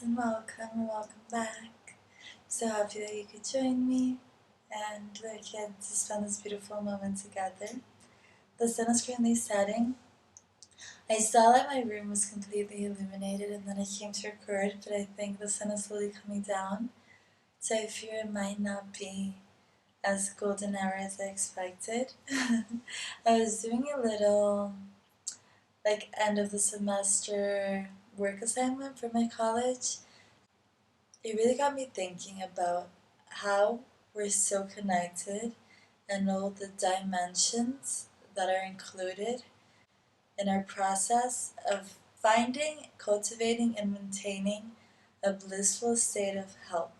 lovelies, and welcome back. So happy that you could join me and we get to spend this beautiful moment together. The sun is currently setting. I saw that my room was completely illuminated and then I came to record, but I think the sun is slowly coming down. So I fear it might not be as golden hour as I expected. I was doing a little end of the semester work assignment for my college. It really got me thinking about how we're so connected and all the dimensions that are included in our process of finding, cultivating, and maintaining a blissful state of health.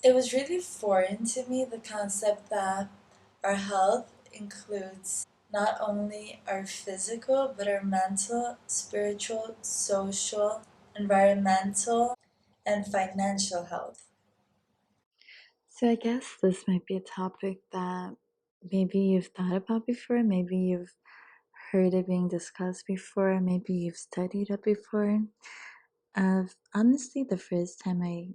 It was really foreign to me, the concept that our health includes not only our physical but our mental, spiritual, social, environmental, and financial health. So I guess this might be a topic that maybe you've thought about before, maybe you've heard it being discussed before, maybe you've studied it before. Honestly, the first time I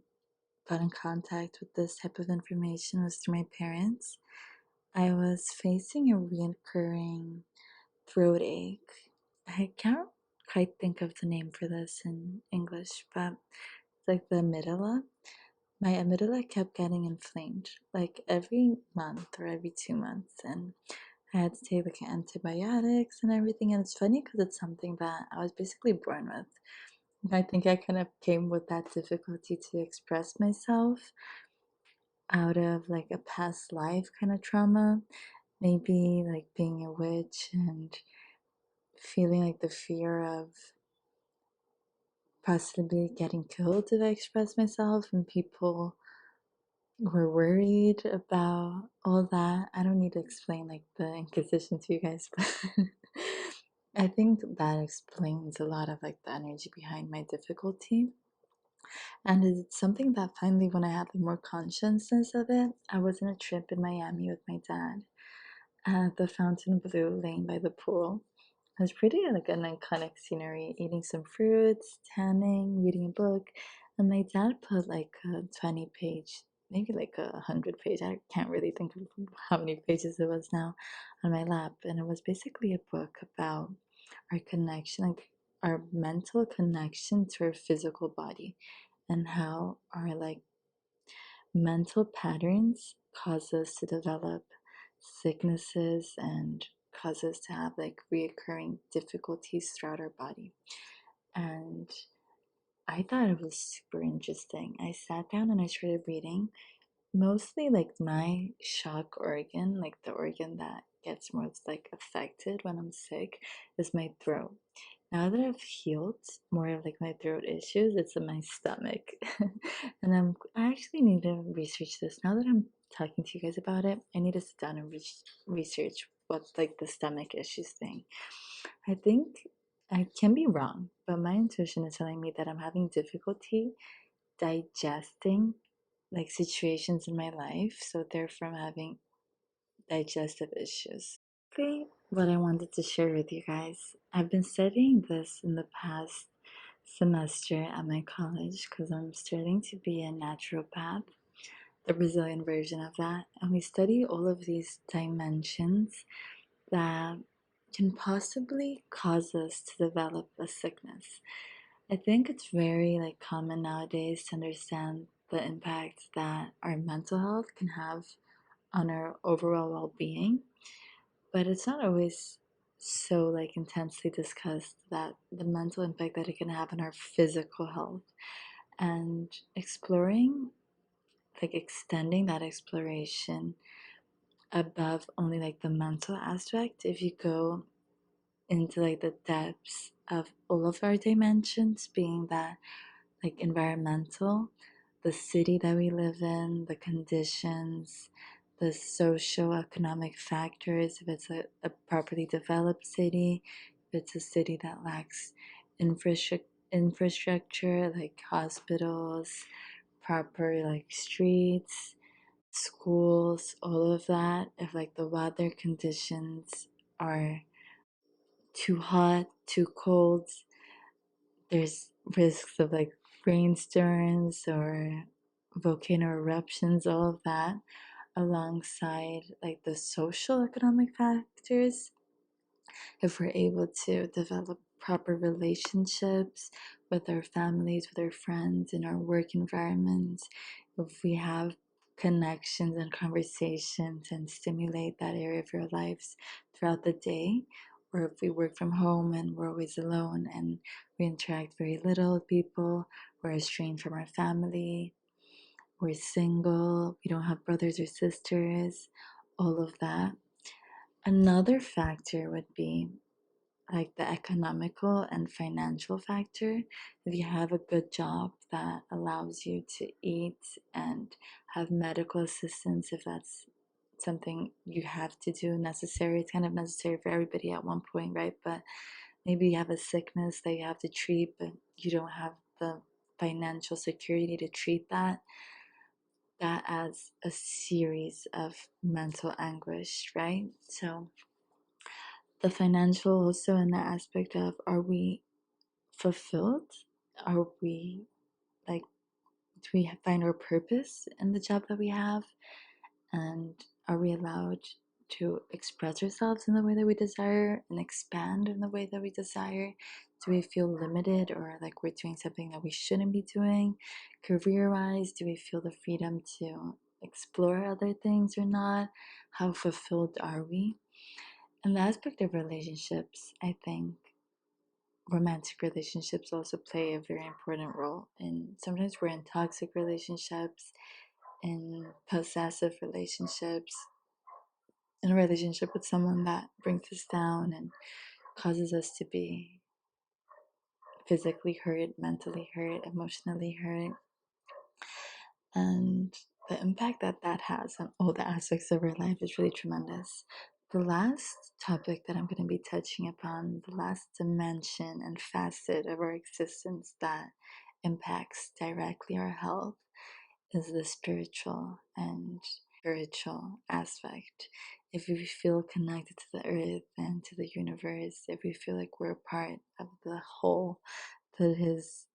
got in contact with this type of information was through my parents. I was facing a recurring throat ache. I can't quite think of the name for this in English, but it's like the amygdala. My amygdala kept getting inflamed like every month or every 2 months, and I had to take like antibiotics and everything. And it's funny because it's something that I was basically born with. I think I kind of came with that difficulty to express myself out of like a past life kind of trauma, maybe like being a witch and feeling like the fear of possibly getting killed if I express myself, and people were worried about all that. I don't need to explain like the Inquisition to you guys, but I think that explains a lot of like the energy behind my difficulty. And it's something that finally, when I had like more consciousness of it, I was in a trip in Miami with my dad at the Fontainebleau laying by the pool. It was pretty like an iconic scenery, eating some fruits, tanning, reading a book. And my dad put like a 20-page, maybe like 100-page, I can't really think of how many pages it was now, on my lap. And it was basically a book about our connection, like our mental connection to our physical body, and how our like mental patterns cause us to develop sicknesses and cause us to have like reoccurring difficulties throughout our body. And I thought it was super interesting. I sat down and I started reading. Mostly like my shock organ, like the organ that gets most like affected when I'm sick, is my throat. Now that I've healed more of like my throat issues, it's in my stomach. And I actually need to research this. Now that I'm talking to you guys about it, I need to sit down and research what's like the stomach issues thing. I think I can be wrong, but my intuition is telling me that I'm having difficulty digesting like situations in my life, so therefore I'm having digestive issues. Okay, what I wanted to share with you guys. I've been studying this in the past semester at my college because I'm starting to be a naturopath, the Brazilian version of that. And we study all of these dimensions that can possibly cause us to develop a sickness. I think it's very like common nowadays to understand the impact that our mental health can have on our overall well-being, but it's not always so like intensely discussed that the mental impact that it can have on our physical health, and exploring like extending that exploration above only like the mental aspect. If you go into like the depths of all of our dimensions, being that like environmental, the city that we live in, the conditions, the socio-economic factors, if it's a properly developed city, if it's a city that lacks infrastructure like hospitals, proper like streets, schools, all of that, if like the weather conditions are too hot, too cold, there's risks of like brainstorms or volcano eruptions, all of that, alongside like the social economic factors, if we're able to develop proper relationships with our families, with our friends, in our work environments, if we have connections and conversations and stimulate that area of our lives throughout the day, or if we work from home and we're always alone and we interact very little with people, we're estranged from our family, we're single, we don't have brothers or sisters, all of that. Another factor would be like the economical and financial factor. If you have a good job that allows you to eat and have medical assistance, if that's something you have to do, necessary, it's kind of necessary for everybody at one point, right? But maybe you have a sickness that you have to treat, but you don't have the financial security to treat that. That adds a series of mental anguish, right? So the financial also in the aspect of, are we fulfilled? Are we like, do we find our purpose in the job that we have? And are we allowed to express ourselves in the way that we desire and expand in the way that we desire? Do we feel limited or like we're doing something that we shouldn't be doing? Career wise, do we feel the freedom to explore other things or not? How fulfilled are we? And the aspect of relationships, I think romantic relationships also play a very important role. And sometimes we're in toxic relationships, in possessive relationships, in a relationship with someone that brings us down and causes us to be physically hurt, mentally hurt, emotionally hurt. And the impact that that has on all the aspects of our life is really tremendous. The last topic that I'm going to be touching upon, the last dimension and facet of our existence that impacts directly our health, is the spiritual aspect. If we feel connected to the earth and to the universe, if we feel like we're a part of the whole that is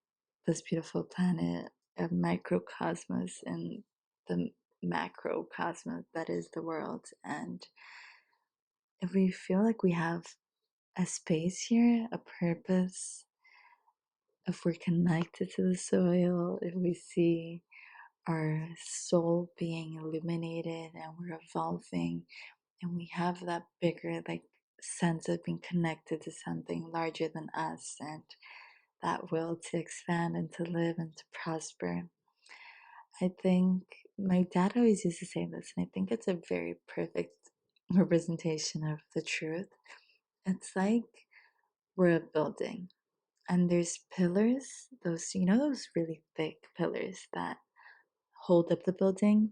this beautiful planet, a microcosmos in the macrocosmos that is the world, and if we feel like we have a space here, a purpose, if we're connected to the soil, if we see our soul being illuminated and we're evolving and we have that bigger like sense of being connected to something larger than us and that will to expand and to live and to prosper. I think my dad always used to say this, and I think it's a very perfect representation of the truth. It's like we're a building and there's pillars, those, you know, those really thick pillars that hold up the building.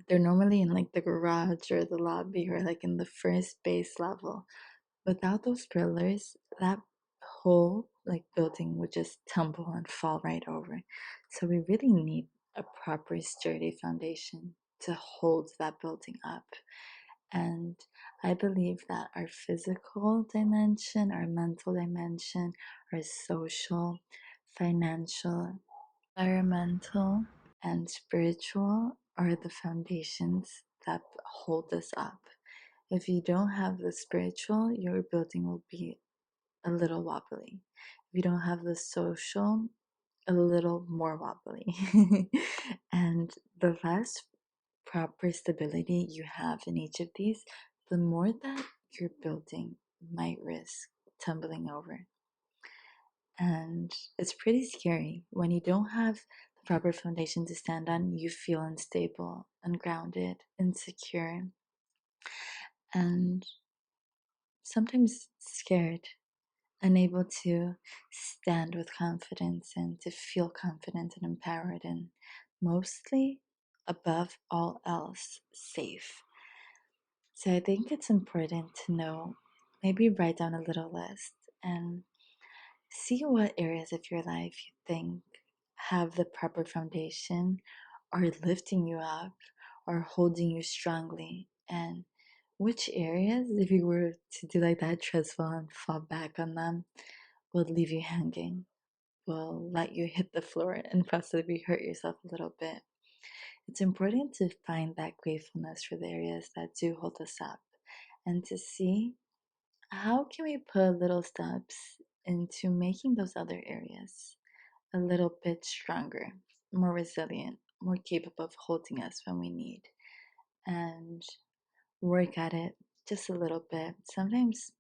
They're normally in like the garage or the lobby or like in the first base level. Without those pillars, that whole like building would just tumble and fall right over. So we really need a proper sturdy foundation to hold that building up. And I believe that our physical dimension, our mental dimension, our social, financial, environmental, and spiritual are the foundations that hold us up. If you don't have the spiritual, your building will be a little wobbly. If you don't have the social, a little more wobbly. And the less proper stability you have in each of these, the more that your building might risk tumbling over. And it's pretty scary. When you don't have the proper foundation to stand on, you feel unstable, ungrounded, insecure, and sometimes scared, unable to stand with confidence and to feel confident and empowered, and mostly, above all else, safe. So I think it's important to know, maybe write down a little list and see what areas of your life you think have the proper foundation, are lifting you up, are holding you strongly, and which areas, if you were to do like that trust fall and fall back on them, would leave you hanging. will let you hit the floor and possibly hurt yourself a little bit. It's important to find that gratefulness for the areas that do hold us up and to see how can we put little steps into making those other areas a little bit stronger, more resilient, more capable of holding us when we need, and work at it just a little bit. Sometimes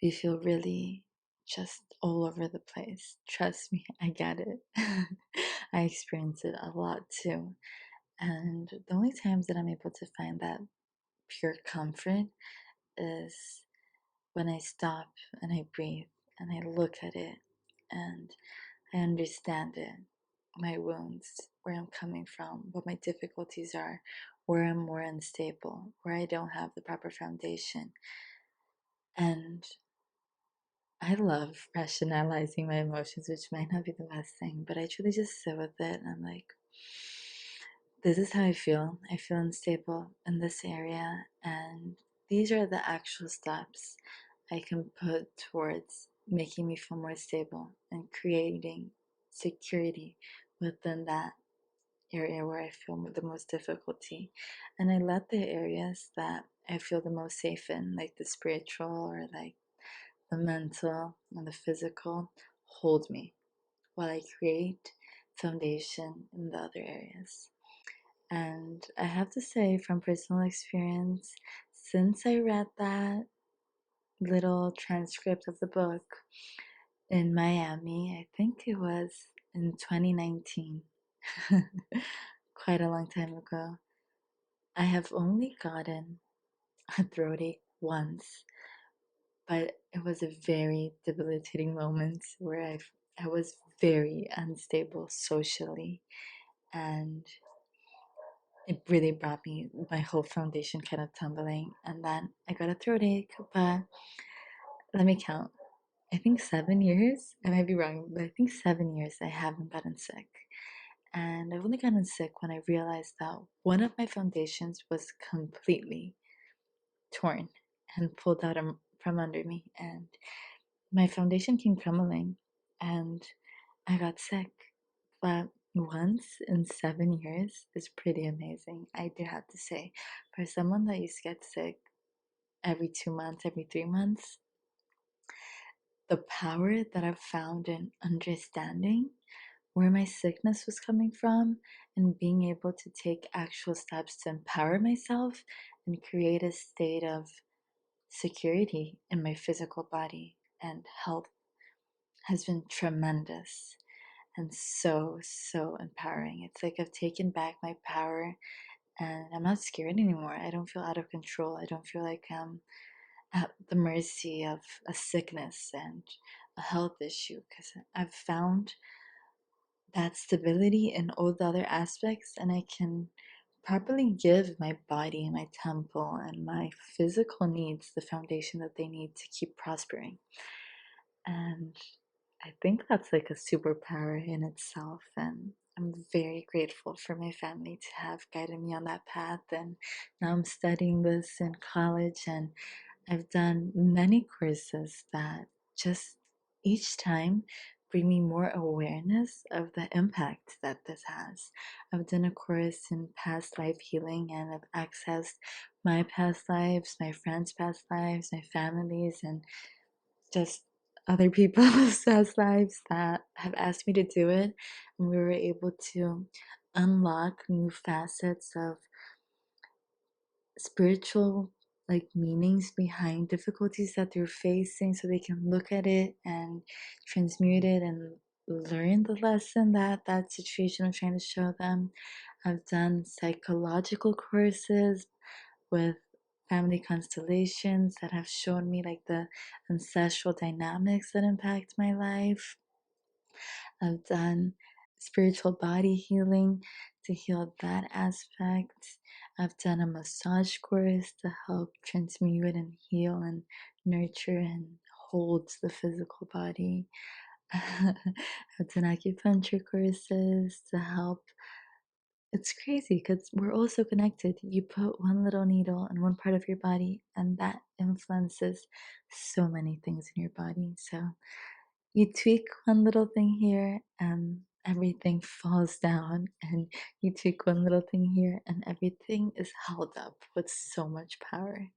we feel really just all over the place. Trust me, I get it. I experience it a lot too. And the only times that I'm able to find that pure comfort is when I stop and I breathe and I look at it and I understand it, my wounds, where I'm coming from, what my difficulties are, where I'm more unstable, where I don't have the proper foundation. And I love rationalizing my emotions, which might not be the best thing, but I truly just sit with it and I'm like, this is how I feel. I feel unstable in this area, and these are the actual steps I can put towards making me feel more stable and creating security within that area where I feel the most difficulty. And I let the areas that I feel the most safe in, like the spiritual or like the mental and the physical, hold me while I create foundation in the other areas. And I have to say, from personal experience, since I read that little transcript of the book in Miami, I think it was in 2019, quite a long time ago, I have only gotten a throat ache once, but it was a very debilitating moment where I was very unstable socially, and it really brought me my whole foundation kind of tumbling. And then I got a throat ache, but let me count. I think 7 years. I might be wrong, but I think 7 years I haven't gotten sick. And I've only gotten sick when I realized that one of my foundations was completely torn and pulled out from under me, and my foundation came crumbling, and I got sick. But once in 7 years is pretty amazing, I do have to say. For someone that used to get sick every 2 months, every 3 months, the power that I've found in understanding where my sickness was coming from and being able to take actual steps to empower myself and create a state of security in my physical body and health has been tremendous and so, so empowering. It's like I've taken back my power and I'm not scared anymore. I don't feel out of control. I don't feel like I'm at the mercy of a sickness and a health issue because I've found that stability in all the other aspects, and I can properly give my body and my temple and my physical needs the foundation that they need to keep prospering. And I think that's like a superpower in itself. And I'm very grateful for my family to have guided me on that path. And now I'm studying this in college, and I've done many courses that just each time bring me more awareness of the impact that this has. I've done a course in past life healing, and I've accessed my past lives, my friends' past lives, my families, and just other people's past lives that have asked me to do it. And we were able to unlock new facets of spiritual like meanings behind difficulties that they're facing so they can look at it and transmute it and learn the lesson that that situation was trying to show them. I've done psychological courses with family constellations that have shown me like the ancestral dynamics that impact my life. I've done spiritual body healing to heal that aspect. I've done a massage course to help transmute and heal and nurture and hold the physical body. I've done acupuncture courses to help. It's crazy because we're all so connected. You put one little needle in one part of your body, and that influences so many things in your body. So you tweak one little thing here and everything falls down, and you tweak one little thing here and everything is held up with so much power.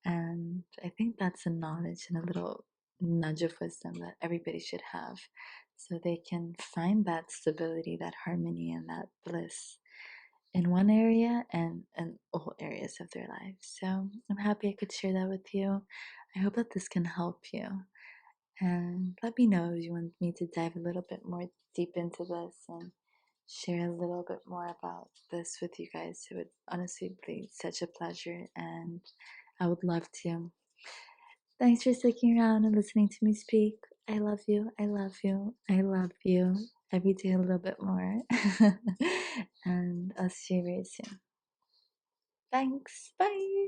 And I think that's a knowledge and a little nudge of wisdom that everybody should have, so they can find that stability, that harmony, and that bliss in one area and in all areas of their lives. So I'm happy I could share that with you. I hope that this can help you. And let me know if you want me to dive a little bit more deep into this and share a little bit more about this with you guys. It would honestly be such a pleasure, and I would love to. Thanks for sticking around and listening to me speak. I love you. I love you. I love you. Every day a little bit more. And I'll see you very soon. Thanks. Bye.